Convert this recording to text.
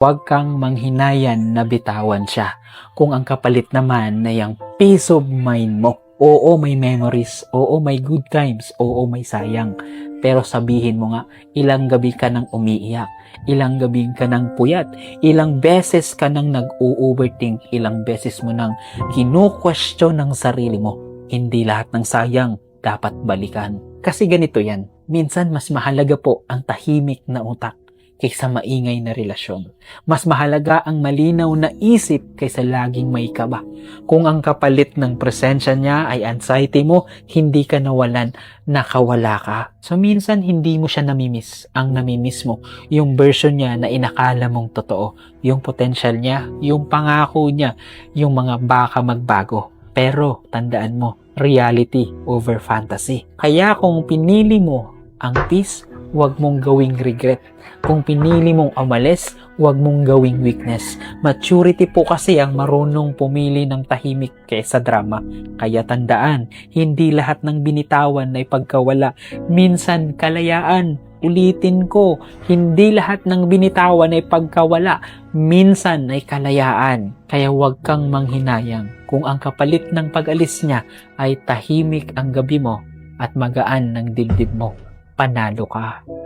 Huwag kang manghinayan na bitawan siya. Kung ang kapalit naman na yung peace of mind mo, oo may memories, oo may good times, oo may sayang. Pero sabihin mo nga, ilang gabi ka nang umiiyak, ilang gabi ka nang puyat, ilang beses ka nang nag-overthink, ilang beses mo nang kinu-question ng sarili mo. Hindi lahat ng sayang dapat balikan. Kasi ganito yan, minsan mas mahalaga po ang tahimik na utak kaysa maingay na relasyon. Mas mahalaga ang malinaw na isip kaysa laging may kaba. Kung ang kapalit ng presensya niya ay anxiety mo, hindi ka nawalan, nakawala ka. So minsan hindi mo siya namimiss. Ang namimiss mo, yung version niya na inakala mong totoo. Yung potential niya, yung pangako niya, yung mga baka magbago. Pero tandaan mo, reality over fantasy. Kaya kung pinili mo ang peace, huwag mong gawing regret. Kung pinili mong umalis, huwag mong gawing weakness. Maturity po kasi ang marunong pumili ng tahimik kaysa drama. Kaya tandaan, hindi lahat ng binitawan ay pagkawala. Minsan kalayaan. Ulitin ko, hindi lahat ng binitawan ay pagkawala. Minsan ay kalayaan. Kaya huwag kang manghinayang. Kung ang kapalit ng pag-alis niya ay tahimik ang gabi mo at magaan ng dibdib mo, panalo ka.